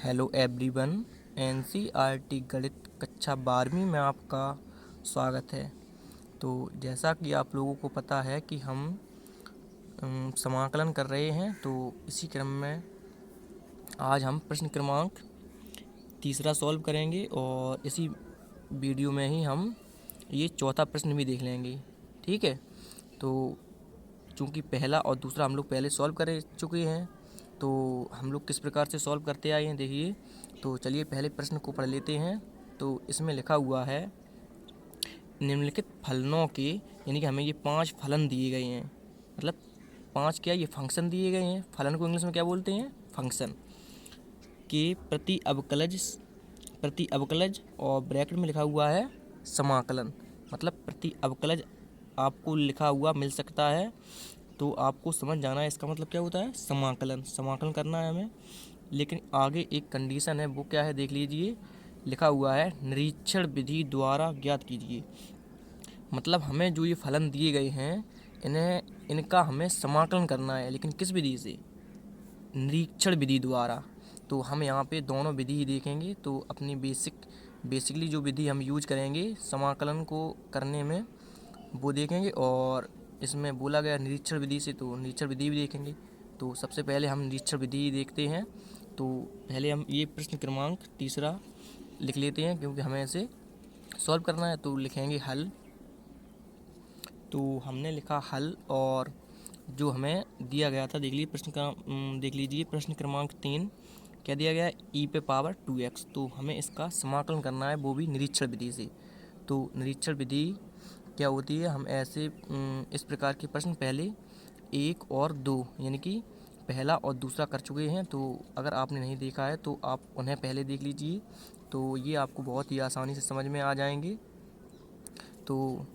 Hello everyone. NCERT गणित कक्षा 12वीं में आपका स्वागत है। तो जैसा कि आप लोगों को पता है कि हम समाकलन कर रहे हैं, तो इसी क्रम में आज हम प्रश्न क्रमांक तीसरा सॉल्व करेंगे और इसी वीडियो में ही हम ये चौथा प्रश्न भी देख लेंगे। ठीक है। तो चूँकि पहला और दूसरा हम लोग पहले सॉल्व कर चुके हैं, तो हम लोग किस प्रकार से सॉल्व करते आए हैं देखिए। तो चलिए पहले प्रश्न को पढ़ लेते हैं। तो इसमें लिखा हुआ है, निम्नलिखित फलनों के, यानी कि हमें ये 5 फलन दिए गए हैं, मतलब 5 क्या, ये फंक्शन दिए गए हैं। फलन को इंग्लिश में क्या बोलते हैं? फंक्शन। के प्रति अवकलज और ब्रैकेट में लिखा हुआ है समाकलन, मतलब प्रति अवकलज आपको लिखा हुआ मिल सकता है, तो आपको समझ जाना है इसका मतलब क्या होता है। समाकलन करना है हमें। लेकिन आगे एक कंडीशन है, वो क्या है देख लीजिए। लिखा हुआ है निरीक्षण विधि द्वारा ज्ञात कीजिए। मतलब हमें जो ये फलन दिए गए हैं, इनका हमें समाकलन करना है, लेकिन किस विधि से? निरीक्षण विधि द्वारा। तो हम यहाँ पे दोनों विधि ही देखेंगे। तो अपनी बेसिकली जो विधि हम यूज करेंगे समाकलन को करने में, वो देखेंगे। और इसमें बोला गया निरीक्षण विधि से, तो निरीक्षण विधि भी देखेंगे। तो सबसे पहले हम निरीक्षण विधि देखते हैं। तो पहले हम ये प्रश्न क्रमांक तीसरा लिख लेते हैं, क्योंकि हमें इसे सॉल्व करना है। तो लिखेंगे हल। तो हमने लिखा हल, और जो हमें दिया गया था देख लीजिए प्रश्न क्रमांक 3 क्या दिया गया है, e पे पावर 2x। तो हमें इसका समाकलन करना है, वो भी निरीक्षण विधि से। तो निरीक्षण विधि क्या होती है, हम ऐसे इस प्रकार के प्रश्न पहले 1 और 2, यानी कि पहला और दूसरा कर चुके हैं। तो अगर आपने नहीं देखा है तो आप उन्हें पहले देख लीजिए, तो ये आपको बहुत ही आसानी से समझ में आ जाएंगे। तो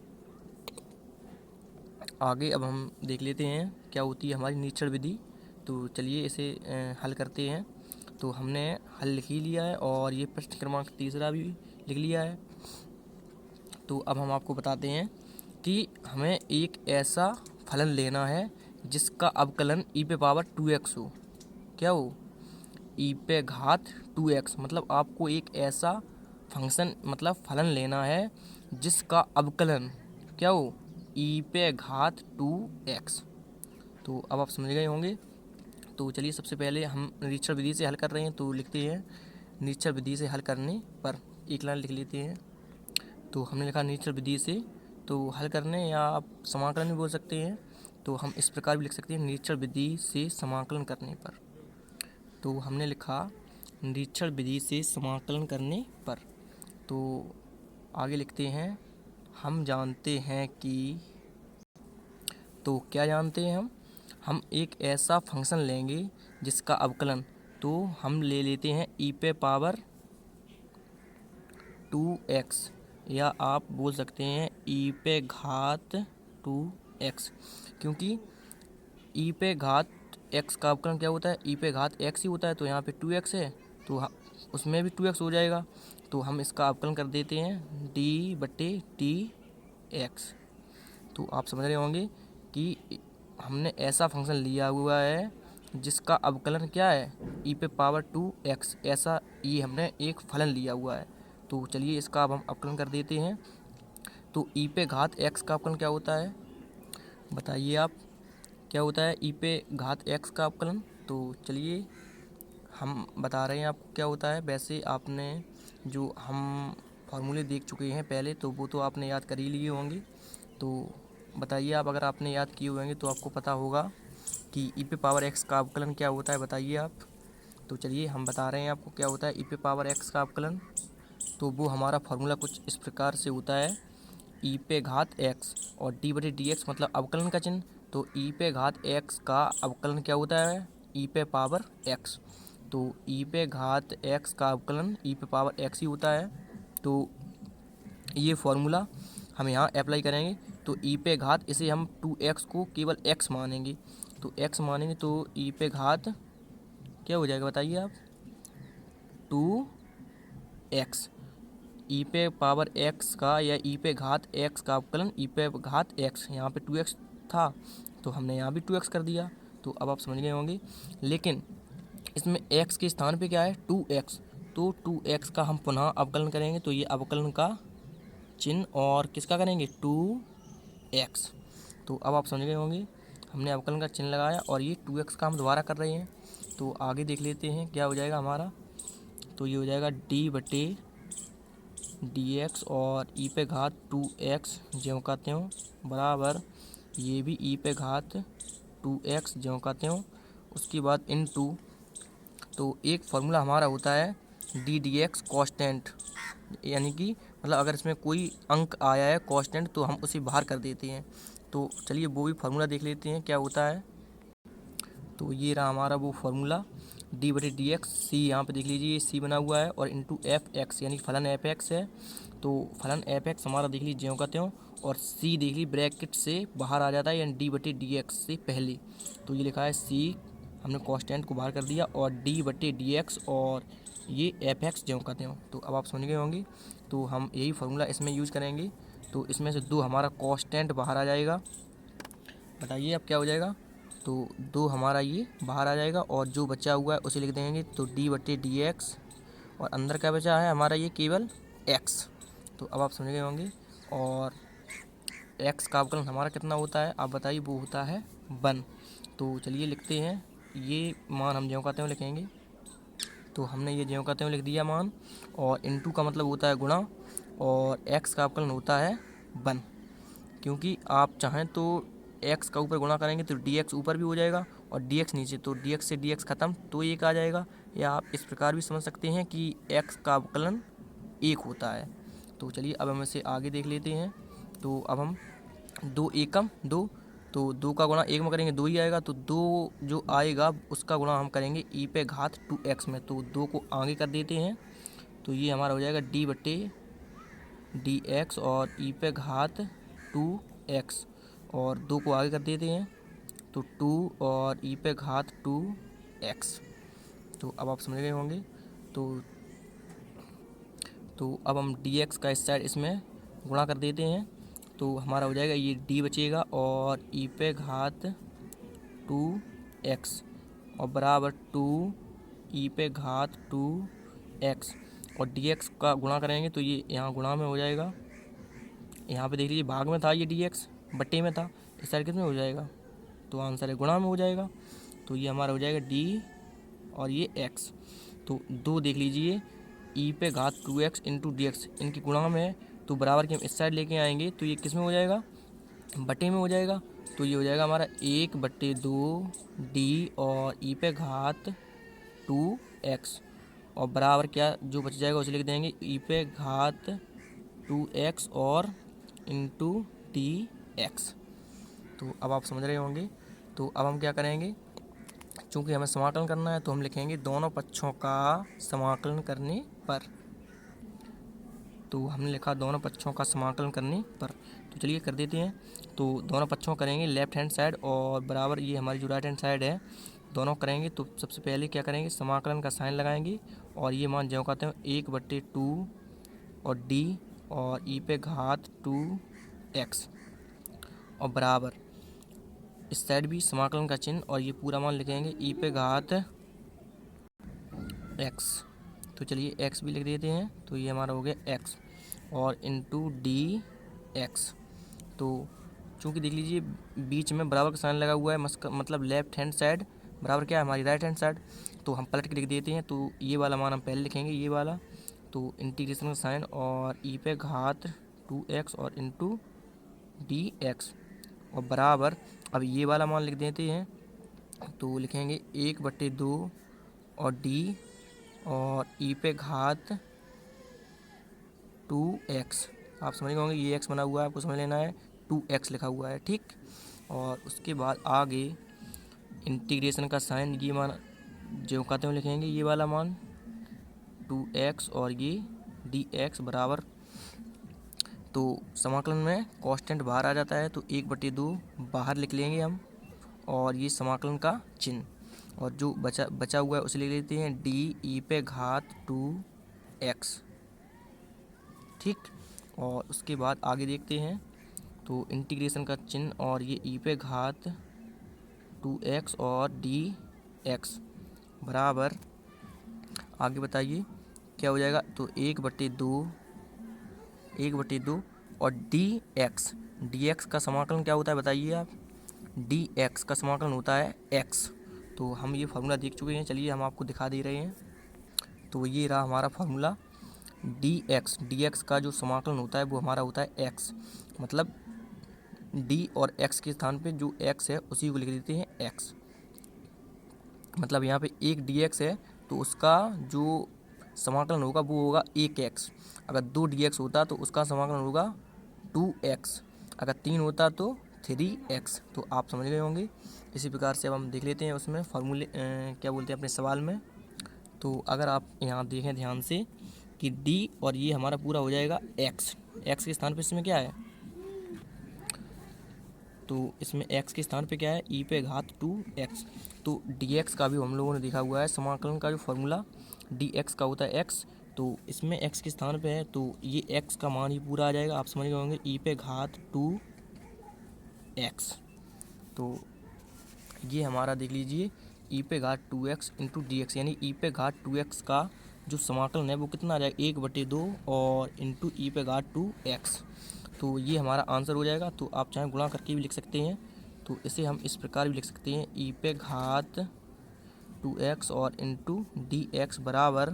आगे अब हम देख लेते हैं क्या होती है हमारी निरीक्षण विधि। तो चलिए इसे हल करते हैं। तो हमने हल लिख ही लिया है, और ये प्रश्न क्रमांक तीसरा भी लिख लिया है। तो अब हम आपको बताते हैं कि हमें एक ऐसा फलन लेना है जिसका अवकलन e पे पावर 2x हो। क्या हो? e पे घात 2x। मतलब आपको एक ऐसा फंक्शन, मतलब फलन लेना है जिसका अवकलन क्या हो, e पे घात 2x। तो अब आप समझ गए होंगे। तो चलिए सबसे पहले हम निरीक्षण विधि से हल कर रहे हैं, तो लिखते हैं निरीक्षण विधि से हल करने पर, एक लाइन लिख लेते हैं। तो हमने लिखा निरीक्षण विधि से, तो हल करने, या आप समाकलन भी बोल सकते हैं। तो हम इस प्रकार भी लिख सकते हैं, निरीक्षण विधि से समाकलन करने पर। तो हमने लिखा निरीक्षण विधि से समाकलन करने पर। तो आगे लिखते हैं, हम जानते हैं कि, तो क्या जानते हैं हम एक ऐसा फंक्शन लेंगे जिसका अवकलन, तो हम ले लेते हैं e पे पावर 2x, या आप बोल सकते हैं e पे घात 2x। क्योंकि e पे घात x का अवकलन क्या होता है, e पे घात x ही होता है। तो यहाँ पे 2x है, तो उसमें भी 2x हो जाएगा। तो हम इसका अवकलन कर देते हैं d/dx। तो आप समझ रहे होंगे कि हमने ऐसा फंक्शन लिया हुआ है जिसका अवकलन क्या है, e पे पावर 2x। ऐसा ये हमने एक फलन लिया हुआ है। तो चलिए इसका अब हम अवकलन कर देते हैं। तो e पे घात x का अवकलन क्या होता है, बताइए आप, क्या होता है e पे घात x का अवकलन? तो चलिए हम बता रहे हैं आपको क्या होता है। वैसे आपने जो हम फार्मूले देख चुके हैं पहले, तो वो तो आपने याद कर ही लिए होंगे। तो बताइए आप, अगर आपने याद किए होंगे तो आपको पता होगा कि e पे पावर x का अवकलन क्या होता है, बताइए आप। तो चलिए हम बता रहे हैं आपको क्या होता है e पे पावर x का अवकलन। तो वो हमारा फार्मूला कुछ इस प्रकार से होता है, e पे घात x और d/dx, मतलब अवकलन का चिन्ह। तो e पे घात x का अवकलन क्या होता है, e पे पावर x। तो e पे घात x का अवकलन e पे पावर x ही होता है। तो ये फॉर्मूला हम यहाँ अप्लाई करेंगे। तो e पे घात, इसे हम 2x को केवल x मानेंगे। तो x मानेंगे, तो e पे घात क्या हो जाएगा बताइए आप, 2x। e पे पावर x का या e पे घात x का अवकलन e पे घात x, यहाँ पे 2x था तो हमने यहाँ भी 2x कर दिया। तो अब आप समझ गए होंगे। लेकिन इसमें x के स्थान पे क्या है 2x, तो 2x का हम पुनः अवकलन करेंगे तो ये अवकलन का चिन्ह और किसका करेंगे 2x। तो अब आप समझ गए होंगे, हमने अवकलन का चिन्ह लगाया और ये 2x का हम दोबारा कर रहे हैं। तो आगे देख लेते हैं क्या हो जाएगा हमारा। तो ये हो जाएगा d/dx और e पे घात 2x ज्यों का त्यों बराबर ये भी e पे घात 2x ज्यों का त्यों। उसके बाद इनटू, तो एक फार्मूला हमारा होता है d/dx कांस्टेंट, यानी कि मतलब अगर इसमें कोई अंक आया है कांस्टेंट तो हम उसे बाहर कर देते हैं। तो चलिए वो भी फार्मूला देख लेते हैं क्या होता है। तो ये रहा हमारा वो फार्मूला d/dx, सी यहाँ पे देख लीजिए सी बना हुआ है और इंटू एफ एक्स यानी फलन एफ एक्स है। तो फलन एफ एक्स हमारा देख लीजिए ज्यों का त्यों और सी देख लीजिए ब्रैकेट से बाहर आ जाता है यानी d/dx से पहले। तो ये लिखा है सी, हमने कांस्टेंट को बाहर कर दिया और d/dx और ये एफ एक्स ज्यों का त्यों। तो अब आप समझ गए होंगे, तो हम यही फार्मूला इसमें यूज़ करेंगे। तो इसमें से दो हमारा कांस्टेंट बाहर आ जाएगा, बताइए अब क्या हो जाएगा। तो दो हमारा ये बाहर आ जाएगा और जो बचा हुआ है उसे लिख देंगे तो d/dx और अंदर क्या बचा है हमारा ये केवल x। तो अब आप समझ गए होंगे और x का अवकलन हमारा कितना होता है आप बताइए, वो होता है 1। तो चलिए लिखते हैं, ये मान हम ज्यों का त्यों लिखेंगे। तो हमने ये ज्यों का त्यों लिख दिया मान, और इनटू का मतलब होता है गुणा और x का अवकलन होता है 1। क्योंकि आप चाहें तो x का ऊपर गुणा करेंगे तो dx ऊपर भी हो जाएगा और dx नीचे, तो dx से dx खत्म तो एक आ जाएगा। या आप इस प्रकार भी समझ सकते हैं कि x का अवकलन 1 होता है। तो चलिए अब हम इसे आगे देख लेते हैं। तो अब हम 2 एकम 2, तो 2 का गुणा 1 में करेंगे 2 ही आएगा, तो 2 जो आएगा उसका गुणा हम करेंगे e पे घात 2x में, तो 2 को आगे कर देते हैं। तो ये हमारा हो जाएगा d/dx और e पे घात 2x और 2 को आगे कर देते हैं तो 2 और e पे घात 2x। तो अब आप समझ गए होंगे। तो अब हम dx का इस साइड इसमें गुणा कर देते हैं तो हमारा हो जाएगा ये d बचेगा और e पे घात 2x और बराबर 2 e पे घात 2x और dx का गुणा करेंगे तो ये यहाँ गुणा में हो जाएगा। यहाँ पे देख लीजिए भाग में था ये dx, बट्टे में था, इस साइड कितने हो जाएगा, तो आंसर है गुणा में हो जाएगा। तो ये हमारा हो जाएगा d और ये x। तो दो देख लीजिए e पे घात 2x इंटू dx इनकी गुणा में है, तो बराबर के हम इस साइड लेके आएंगे तो ये किस में हो जाएगा, बटे में हो जाएगा। तो ये हो जाएगा हमारा 1/2 d और e पे घात 2x और बराबर क्या जो बच जाएगा उसे लिख देंगे e पे घात 2x और इंटू dx। तो अब आप समझ रहे होंगे। तो अब हम क्या करेंगे, चूँकि हमें समाकलन करना है तो हम लिखेंगे दोनों पक्षों का समाकलन करने पर। तो हमने लिखा दोनों पक्षों का समाकलन करने पर, तो चलिए कर देते हैं। तो दोनों पक्षों करेंगे लेफ्ट हैंड साइड और बराबर ये हमारी जो राइट हैंड साइड है दोनों करेंगे। तो सबसे पहले क्या करेंगे, समाकलन का साइन लगाएंगे और ये मान ज्यों कहते हैं 1/2 और d और e पे घात 2x और बराबर इस साइड भी समाकलन का चिन्ह और ये पूरा मान लिखेंगे e पे घात x। तो चलिए x भी लिख देते हैं, तो ये हमारा हो गया x और इंटू dx। तो चूँकि देख लीजिए बीच में बराबर का साइन लगा हुआ है, मतलब लेफ्ट हैंड साइड बराबर क्या है हमारी राइट हैंड साइड, तो हम पलट के लिख देते हैं। तो ये वाला मान हम पहले लिखेंगे ये वाला, तो इंटीग्रेशन का साइन और e पे घात 2x और इंटू dx और बराबर अब ये वाला मान लिख देते हैं। तो लिखेंगे 1/2 और d और e पे घात 2x। आप समझ गए होंगे ये x बना हुआ है, आपको समझ लेना है 2x लिखा हुआ है, ठीक। और उसके बाद आगे इंटीग्रेशन का साइन ये मान जो कहते हैं लिखेंगे ये वाला मान 2x और ये dx बराबर, तो समाकलन में कांस्टेंट बाहर आ जाता है तो 1/2 बाहर लिख लेंगे हम और ये समाकलन का चिन्ह और जो बचा हुआ है उसे लिख लेते हैं d e पे घात 2x, ठीक। और उसके बाद आगे देखते हैं तो इंटीग्रेशन का चिन्ह और ये e पे घात 2x और dx बराबर, आगे बताइए क्या हो जाएगा। तो 1/2 और डी एक्स का समाकलन क्या होता है बताइए आप। डी एक्स का समाकलन होता है एक्स। तो हम ये फार्मूला देख चुके हैं, चलिए हम आपको दिखा दे रहे हैं। तो ये रहा हमारा फार्मूला डी एक्स का जो समाकलन होता है वो हमारा होता है एक्स। मतलब डी और एक्स के स्थान पे जो एक्स है उसी को लिख देते हैं एक्स। मतलब यहाँ पे एक डी एक्स है तो उसका जो समाकलन होगा वो होगा 1x। अगर 2 dx होता तो उसका समाकलन होगा 2x। अगर 3 होता तो 3x। तो आप समझ गए होंगे। इसी प्रकार से अब हम देख लेते हैं उसमें फार्मूले क्या बोलते हैं अपने सवाल में। तो अगर आप यहाँ देखें ध्यान से कि d और ये हमारा पूरा हो जाएगा x के स्थान पे इसमें क्या है। तो इसमें x के स्थान पे क्या है, e पे घात 2x। तो dx का भी हम लोगों ने देखा हुआ है समाकलन का जो फॉर्मूला dx का होता है x। तो इसमें x के स्थान पे है तो ये x का मान ही पूरा आ जाएगा। आप समझ गए होंगे e पे घात 2x। तो ये हमारा देख लीजिए e पे घात 2x इंटू डी एक्स, यानी e पे घात 2x का जो समाकलन है वो कितना आ जाएगा 1/2 और इंटू ई पे घात 2x। तो ये हमारा आंसर हो जाएगा। तो आप चाहें गुणा करके भी लिख सकते हैं। तो इसे हम इस प्रकार भी लिख सकते हैं ई पे घात 2x और इंटू डी एक्स बराबर,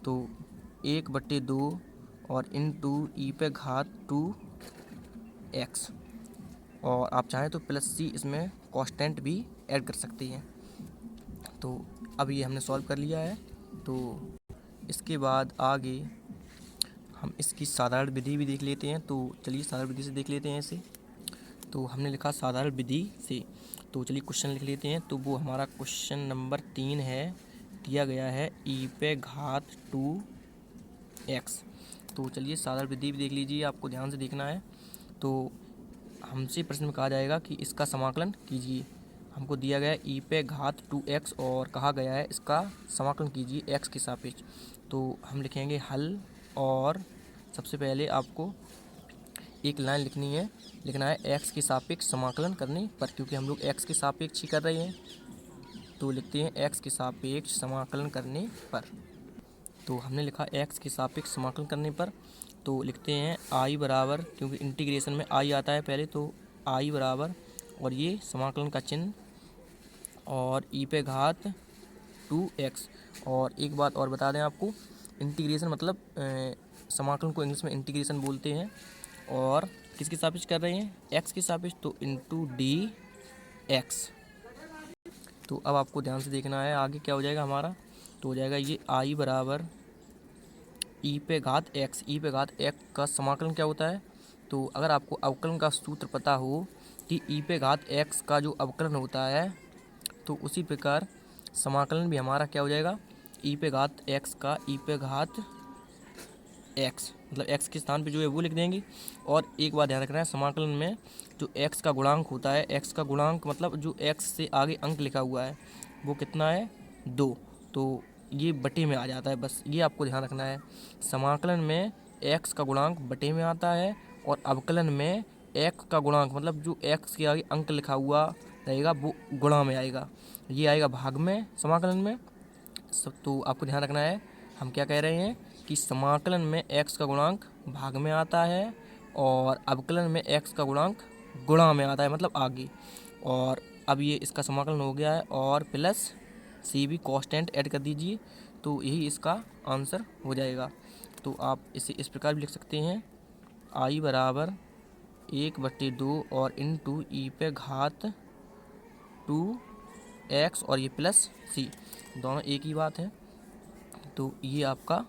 तो 1/2 और इंटू ई पे घात 2x। और आप चाहें तो प्लस सी इसमें कांस्टेंट भी ऐड कर सकते हैं। तो अब ये हमने सॉल्व कर लिया है। तो इसके बाद आगे हम इसकी साधारण विधि भी देख लेते हैं। तो चलिए साधारण विधि से देख लेते हैं इसे। तो हमने लिखा साधारण विधि से, तो चलिए क्वेश्चन लिख लेते हैं। तो वो हमारा क्वेश्चन नंबर 3 है, दिया गया है e पे घात 2x। तो चलिए साधारण विधि भी देख लीजिए, आपको ध्यान से देखना है। तो हमसे प्रश्न में कहा जाएगा कि इसका समाकलन कीजिए। हमको दिया गया है e पे घात 2x और कहा गया है इसका समाकलन कीजिए x के सापेक्ष। तो हम लिखेंगे हल, और सबसे पहले आपको एक लाइन लिखना है x के सापेक्ष समाकलन करने पर, क्योंकि हम लोग x के सापेक्ष ही कर रहे हैं। तो लिखते हैं x के सापेक्ष समाकलन करने पर। तो हमने लिखा x के सापेक्ष समाकलन करने पर। तो लिखते हैं i बराबर, क्योंकि इंटीग्रेशन में i आता है पहले, तो i बराबर और ये समाकलन का चिन्ह और e पे घात 2x। और एक बात और बता दें आपको, इंटीग्रेशन मतलब समाकलन को इंग्लिश में इंटीग्रेशन बोलते हैं। और किसके सापेक्ष कर रहे हैं, x के सापेक्ष, तो इंटू डी एक्स। तो अब आपको ध्यान से देखना है आगे क्या हो जाएगा हमारा। तो हो जाएगा ये i बराबर ई पे घात x का समाकलन क्या होता है। तो अगर आपको अवकलन का सूत्र पता हो कि ई पे घात x का जो अवकलन होता है, तो उसी प्रकार समाकलन भी हमारा क्या हो जाएगा, ई पे घात x का ई पे घात x, मतलब x के स्थान पे जो है वो लिख देंगे। और एक बात ध्यान रखना है, समाकलन में जो x का गुणांक होता है, x का गुणांक मतलब जो x से आगे अंक लिखा हुआ है वो कितना है 2, तो ये बटे में आ जाता है। बस ये आपको ध्यान रखना है, समाकलन में x का गुणांक बटे में आता है और अवकलन में x का गुणांक मतलब जो x के आगे अंक लिखा हुआ रहेगा वो गुणा में आएगा, ये आएगा भाग में समाकलन में सब। तो आपको ध्यान रखना है, हम क्या कह रहे हैं कि समाकलन में x का गुणांक भाग में आता है और अवकलन में x का गुणांक गुणा में आता है, मतलब आगे। और अब ये इसका समाकलन हो गया है और प्लस सी भी कांस्टेंट ऐड कर दीजिए, तो यही इसका आंसर हो जाएगा। तो आप इसे इस प्रकार भी लिख सकते हैं i बराबर 1/2 और इंटू ई पे घात 2x और ये प्लस सी, दोनों एक ही बात है। तो ये आपका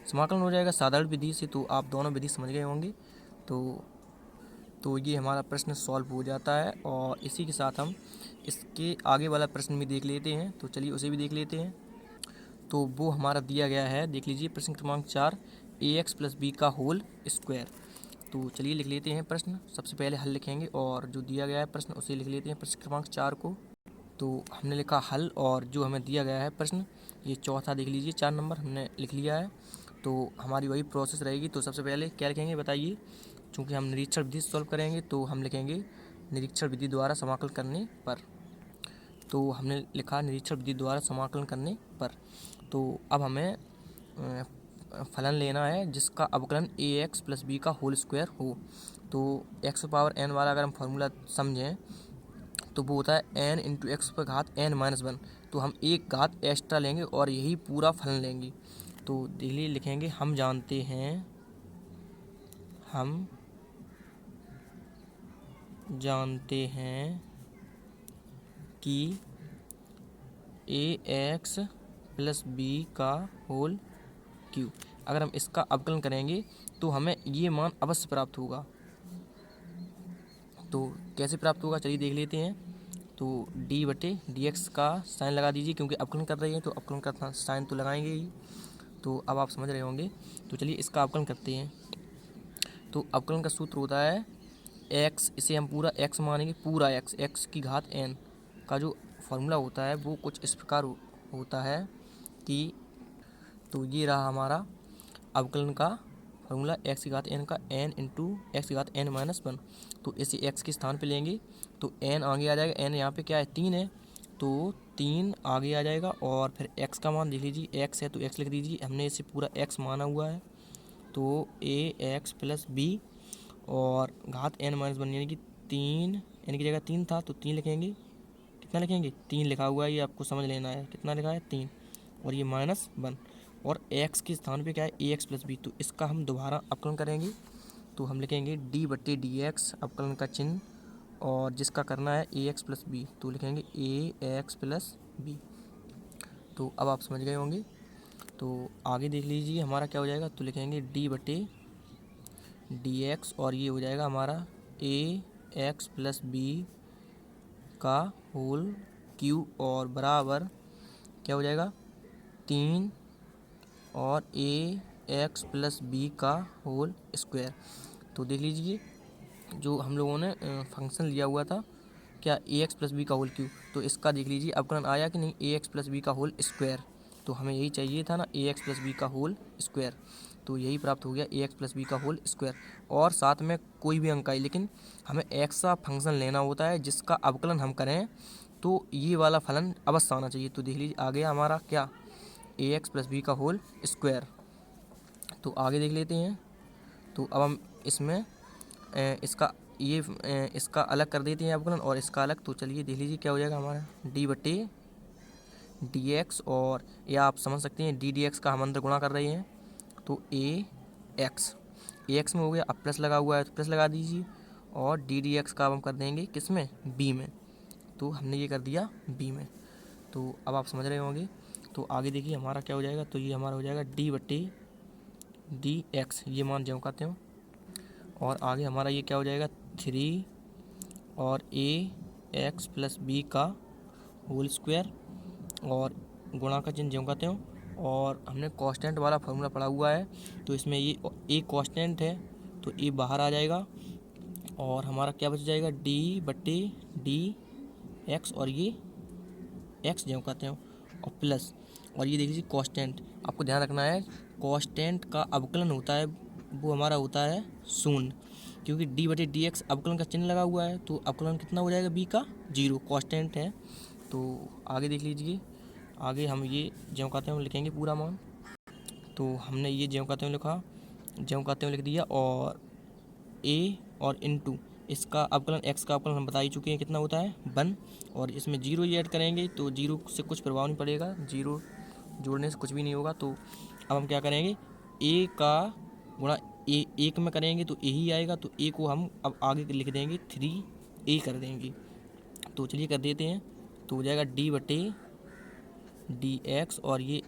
समाकलन हो जाएगा साधारण विधि से। तो आप दोनों विधि समझ गए होंगे। तो ये हमारा प्रश्न सॉल्व हो जाता है। और इसी के साथ हम इसके आगे वाला प्रश्न भी देख लेते हैं। तो चलिए उसे भी देख लेते हैं। तो वो हमारा दिया गया है, देख लीजिए प्रश्न क्रमांक 4, ax + b का होल स्क्वायर। तो चलिए लिख लेते हैं प्रश्न। सबसे पहले हल लिखेंगे और जो दिया गया है प्रश्न उसे लिख लेते हैं प्रश्न क्रमांक 4 को। तो हमने लिखा हल और जो हमें दिया गया है प्रश्न ये चौथा देख लीजिए 4 नंबर हमने लिख लिया है। तो हमारी वही प्रोसेस रहेगी। तो सबसे पहले क्या लिखेंगे बताइए, चूँकि हम निरीक्षण विधि से सॉल्व करेंगे तो हम लिखेंगे निरीक्षण विधि द्वारा समाकलन करने पर। तो हमने लिखा निरीक्षण विधि द्वारा समाकलन करने पर। तो अब हमें फलन लेना है जिसका अवकलन ax प्लस बी का होल स्क्वायर हो। तो x पावर n वाला अगर हम फार्मूला समझें तो वो होता है n इंटू एक्स पर घात n माइनस 1। तो हम एक घात एक्स्ट्रा लेंगे और यही पूरा फलन लेंगे। तो देखिए लिखेंगे हम जानते हैं कि ax प्लस बी का होल क्यू। अगर हम इसका अवकलन करेंगे तो हमें ये मान अवश्य प्राप्त होगा। तो कैसे प्राप्त होगा चलिए देख लेते हैं। तो डी बटे डी एक्स का साइन लगा दीजिए, क्योंकि अवकलन कर रहे हैं तो अवकलन का साइन तो लगाएंगे ही। तो अब आप समझ रहे होंगे। तो चलिए इसका अवकलन करते हैं। तो अवकलन का सूत्र होता है x, इसे हम पूरा x मानेंगे, पूरा x की घात n का जो फॉर्मूला होता है वो कुछ इस प्रकार होता है कि, तो ये रहा हमारा अवकलन का फॉर्मूला x की घात n का n इंटू एक्स की घात n माइनस 1। तो इसे x के स्थान पे लेंगे तो n आगे आ जाएगा। n यहाँ पे क्या है 3 है, तो 3 आगे आ जाएगा। और फिर x का मान देख लीजिए, x है तो x लिख दीजिए, हमने इसे पूरा x माना हुआ है। तो ax प्लस बी और घात n माइनस 1 यानी कि 3, n की जगह 3 था तो 3 लिखेंगे। कितना लिखेंगे 3 लिखा हुआ है, ये आपको समझ लेना है कितना लिखा है 3, और ये माइनस 1। और x के स्थान पे क्या है ax प्लस बी। तो इसका हम दोबारा अवकलन करेंगे तो हम लिखेंगे d बट्टे डी एक्स अवकलन का चिन्ह, और जिसका करना है ax प्लस बी तो लिखेंगे ax प्लस बी। तो अब आप समझ गए होंगे। तो आगे देख लीजिए हमारा क्या हो जाएगा। तो लिखेंगे d बटे डी एक्स और ये हो जाएगा हमारा ax प्लस बी का होल क्यू, और बराबर क्या हो जाएगा 3 और ax प्लस बी का होल स्क्वायर। तो देख लीजिए जो हम लोगों ने फंक्शन लिया हुआ था क्या ax प्लस बी का होल क्यू, तो इसका देख लीजिए अवकलन आया कि नहीं ax प्लस बी का होल स्क्वायर। तो हमें यही चाहिए था ना ax प्लस बी का होल स्क्वायर। तो यही प्राप्त हो गया ax प्लस बी का होल स्क्वायर। और साथ में कोई भी अंक आए, लेकिन हमें एक्स्ट्रा फंक्शन लेना होता है जिसका अवकलन हम करें तो ये वाला फलन अवश्य आना चाहिए। तो देख लीजिए आ गया हमारा क्या ax प्लस बी का होल स्क्वायर। तो आगे देख लेते हैं। तो अब हम इसमें इसका अलग कर देते हैं अवकलन और इसका अलग। तो चलिए देख लीजिए क्या हो जाएगा हमारा d बटे डी एक्स, और या आप समझ सकते हैं डी एक्स का हम अंदर गुणा कर रहे हैं तो ax में हो गया। अब प्लस लगा हुआ है तो प्लस लगा दीजिए, और डी एक्स का अब हम कर देंगे किस में b में। तो हमने ये कर दिया b में। तो अब आप समझ रहे होंगे। तो आगे देखिए हमारा क्या हो जाएगा। तो ये हमारा हो जाएगा d बटे डी एक्स, ये मान ज्यों कहते हो, और आगे हमारा ये क्या हो जाएगा 3 और ax प्लस बी का होल स्क्वायर, और गुणा का चिन्ह ज्यों कहते हो। और हमने कांस्टेंट वाला फार्मूला पढ़ा हुआ है तो इसमें ये एक कांस्टेंट है तो ये बाहर आ जाएगा, और हमारा क्या बच जाएगा d बटे डी एक्स, और ये x ज्यों कहते हो, और प्लस, और ये देख लीजिए कांस्टेंट। आपको ध्यान रखना है कांस्टेंट का अवकलन होता है वो हमारा होता है 0, क्योंकि d बटे डी एक्स अवकलन का चिन्ह लगा हुआ है तो अवकलन कितना हो जाएगा b का 0, कांस्टेंट है। तो आगे देख लीजिए, आगे हम ये ज्यों कहते हैं लिखेंगे पूरा मान। तो हमने ये ज्यों कहते हैं लिखा, ज्यों कहते हैं लिख दिया, और a और इनटू इसका अवकलन x का अवकलन हम बता ही चुके हैं कितना होता है 1, और इसमें 0 ही ऐड करेंगे तो 0 से कुछ प्रभाव नहीं पड़ेगा, 0 जोड़ने से कुछ भी नहीं होगा। तो अब हम क्या करेंगे a का गुणा a 1 में करेंगे तो a ही आएगा, तो a को हम अब आगे लिख देंगे 3a कर देंगे। तो चलिए कर देते हैं। तो हो जाएगा d बटे डी एक्स, और ये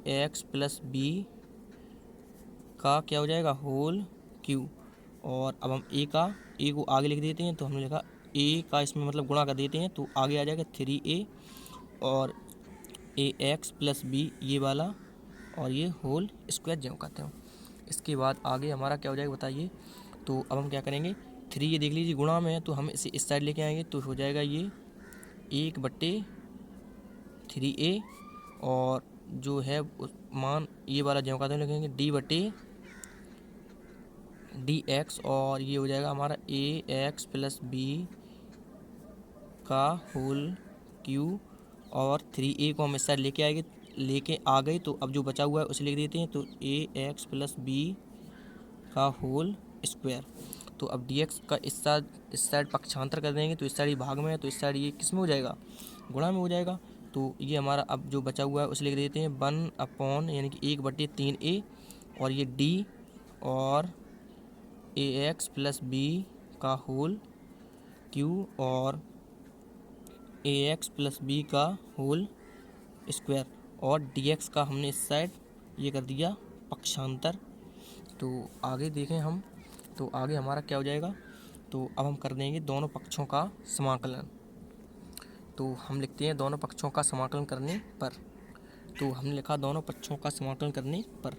ax प्लस बी का क्या हो जाएगा होल क्यू, और अब हम a को आगे लिख देते हैं। तो हमने लिखा a का इसमें मतलब गुणा कर देते हैं तो आगे आ जाएगा 3a और ax प्लस बी ये वाला, और ये होल स्क्वायर ज्यों कहते हो। इसके बाद आगे हमारा क्या हो जाएगा बताइए। तो अब हम क्या करेंगे 3 ये देख लीजिए गुणा में है तो हम इसे इस साइड लेके आएंगे तो हो जाएगा ये 1 बट्टे 3a, और जो है मान ये वाला ज्यों कहते हैं लिखेंगे d बटे डी एक्स, और ये हो जाएगा हमारा ax प्लस बी का होल क्यू और 3a को हम इस साइड लेके आ गए। तो अब जो बचा हुआ है उसे लिख देते हैं। तो ax प्लस बी का होल स्क्वायर। तो अब dx का इस साइड पक्षांतर कर देंगे। तो इस साइड ये भाग में है, तो इस साइड ये किस में हो जाएगा, गुणा में हो जाएगा। तो ये हमारा अब जो बचा हुआ है उसे लिख देते हैं 1 यानी कि 1/3a और ये d और ax प्लस बी का होल क्यू और ax प्लस बी का होल स्क्वायर और dx का हमने इस साइड ये कर दिया पक्षांतर। तो आगे देखें हम, तो आगे हमारा क्या हो जाएगा, तो अब हम कर देंगे दोनों पक्षों का समाकलन। तो हम लिखते हैं दोनों पक्षों का समाकलन करने पर। तो हमने लिखा दोनों पक्षों का समाकलन करने पर,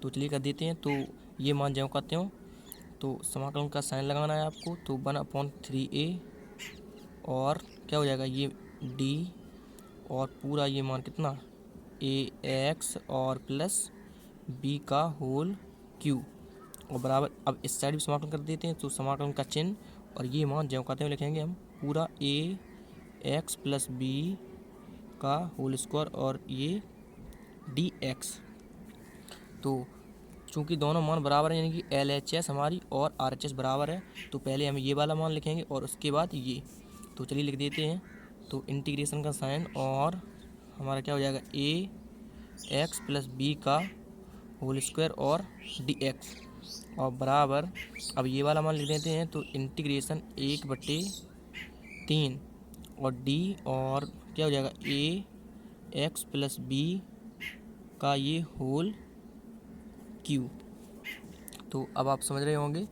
तो चलिए कर देते हैं। तो ये मान ज्यों का त्यों, तो समाकलन का साइन लगाना है आपको। तो 1/3a और क्या हो जाएगा ये d और पूरा ये मान कितना ax और प्लस b का होल q और बराबर। अब इस साइड भी समाकलन कर देते हैं। तो समाकलन का चिन्ह और ये मान ज्यों का त्यों लिखेंगे हम, पूरा ax प्लस बी का होल स्क्वायर और ये dx। तो चूँकि दोनों मान बराबर हैं, यानी कि LHS हमारी और RHS बराबर है, तो पहले हम ये वाला मान लिखेंगे और उसके बाद ये। तो चलिए लिख देते हैं। तो इंटीग्रेशन का साइन और हमारा क्या हो जाएगा ax प्लस बी का होल स्क्वायर और dx और बराबर। अब ये वाला मान लिख देते हैं। तो इंटीग्रेशन 1/3 और d और क्या हो जाएगा ax प्लस बी का ये होल क्यू। तो अब आप समझ रहे होंगे।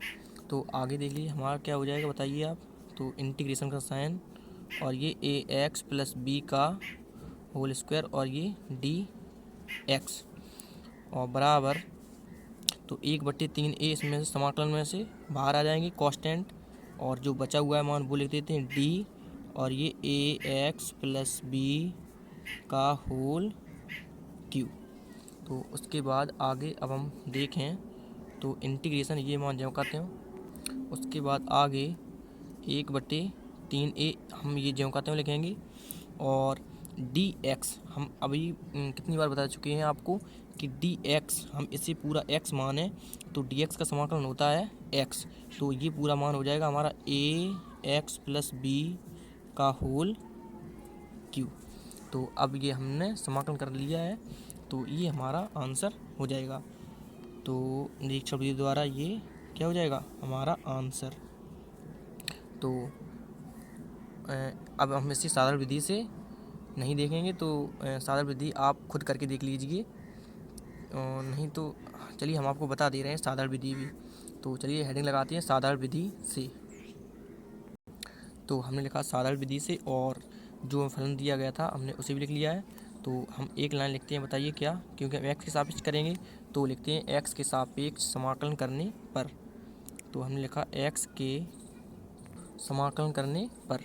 तो आगे देख लीजिए हमारा क्या हो जाएगा, बताइए आप। तो इंटीग्रेशन का साइन और ये ax प्लस बी का होल स्क्वायर और ये dx और बराबर। तो 1/3a इसमें से समाकलन में से बाहर आ जाएंगे कांस्टेंट और जो बचा हुआ है मान वो लिख देते हैं d और ये ax प्लस बी का होल q। तो उसके बाद आगे अब हम देखें। तो इंटीग्रेशन ये मान ज्यों का त्यों, उसके बाद आगे 1/3a हम ये ज्यों का त्यों लिखेंगे और dx हम अभी कितनी बार बता चुके हैं आपको कि dx हम इसे पूरा x माने तो dx का समाकलन होता है x। तो ये पूरा मान हो जाएगा हमारा ax प्लस बी का होल q। तो अब ये हमने समाकलन कर लिया है, तो ये हमारा आंसर हो जाएगा। तो निरीक्षण विधि द्वारा ये क्या हो जाएगा हमारा आंसर। तो अब हम इसी साधारण विधि से नहीं देखेंगे, तो साधारण विधि आप खुद करके देख लीजिए और नहीं तो चलिए हम आपको बता दे रहे हैं साधारण विधि भी। तो चलिए हेडिंग लगाते हैं साधारण विधि से। तो हमने लिखा साधारण विधि से और जो फलन दिया गया था हमने उसे भी लिख लिया है। तो हम एक लाइन लिखते हैं, बताइए क्या, क्योंकि हम x के सापेक्ष करेंगे तो लिखते हैं x के सापेक्ष समाकलन करने पर। तो हमने लिखा x के समाकलन करने पर।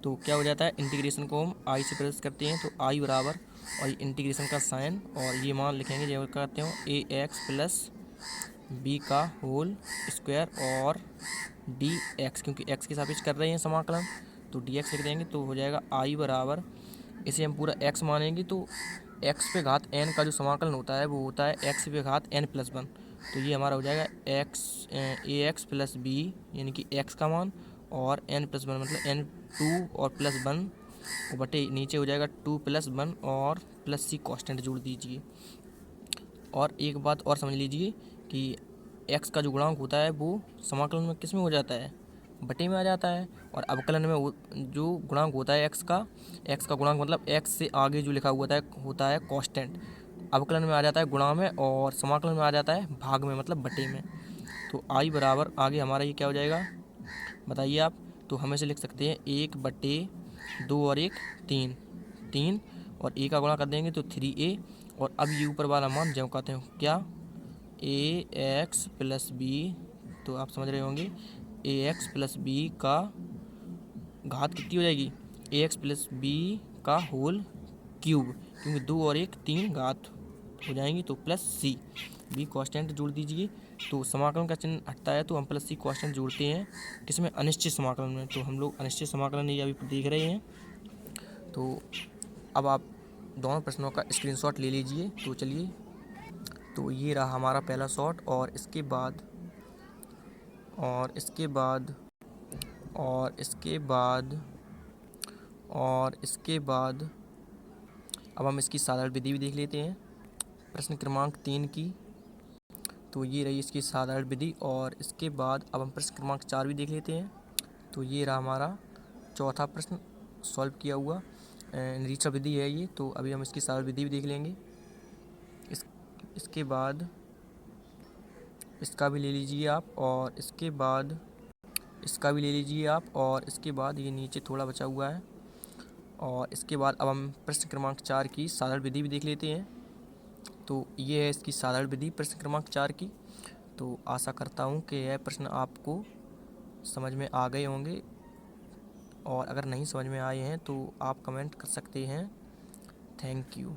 तो क्या हो जाता है, इंटीग्रेशन को हम i से प्रदर्शित करते हैं। तो i बराबर और ये इंटीग्रेशन का साइन और ये मान लिखेंगे जो करते हो ax प्लस बी का होल स्क्वायर और dx, क्योंकि x के सापेक्ष कर रहे हैं समाकलन तो dx लिख देंगे। तो हो जाएगा i बराबर, इसे हम पूरा x मानेंगे तो x पे घात n का जो समाकलन होता है वो होता है x पे घात n प्लस 1। तो ये हमारा हो जाएगा ax प्लस बी यानी कि x का मान और n प्लस 1 मतलब n2 और प्लस 1 और बटे नीचे हो जाएगा 2 प्लस 1 और प्लस c कांस्टेंट जोड़ दीजिए। और एक बात और समझ लीजिए कि x का जो गुणांक होता है वो समाकलन में किस में हो जाता है, बटे में आ जाता है। और अवकलन में जो गुणांक होता है x का गुणांक मतलब x से आगे जो लिखा हुआ होता है कांस्टेंट, अवकलन में आ जाता है गुणा में और समाकलन में आ जाता है भाग में मतलब बटे में। तो i बराबर आगे हमारा ये क्या हो जाएगा, बताइए आप। तो हम इसे लिख सकते हैं 1/2 और 1 3 और a का गुणा कर देंगे तो 3a और अब ये ऊपर वाला मान ज्यों कहते हैं क्या ax प्लस बी। तो आप समझ रहे होंगे ax प्लस बी का घात कितनी हो जाएगी ax प्लस बी का होल क्यूब, क्योंकि 2 और 1 3 घात हो जाएंगी तो प्लस सी बी कांस्टेंट जोड़ दीजिए। तो समाकलन का चिन्ह हटता है तो हम प्लस सी कांस्टेंट जोड़ते हैं किसमें, अनिश्चित समाकलन में। तो हम लोग अनिश्चित समाकलन ये अभी देख रहे हैं। तो अब आप दोनों प्रश्नों का स्क्रीनशॉट ले लीजिए। तो चलिए, तो ये रहा हमारा पहला शॉट, और इसके बाद और इसके बाद और इसके बाद और इसके बाद अब हम इसकी साधारण विधि भी देख लेते हैं, प्रश्न क्रमांक 3 की। तो ये रही इसकी साधारण विधि, और इसके बाद अब हम प्रश्न क्रमांक 4 भी देख लेते हैं। तो ये रहा हमारा चौथा प्रश्न सॉल्व किया हुआ, निरीक्षण विधि है ये। तो अभी हम इसकी साधारण विधि भी देख लेंगे। इसके बाद इसका भी ले लीजिए आप, और इसके बाद इसका भी ले लीजिए आप, और इसके बाद ये नीचे थोड़ा बचा हुआ है। और इसके बाद अब हम प्रश्न क्रमांक 4 की साधारण विधि भी देख लेते हैं। तो ये है इसकी साधारण विधि प्रश्न क्रमांक 4 की। तो आशा करता हूँ कि यह प्रश्न आपको समझ में आ गए होंगे, और अगर नहीं समझ में आए हैं तो आप कमेंट कर सकते हैं। Thank you.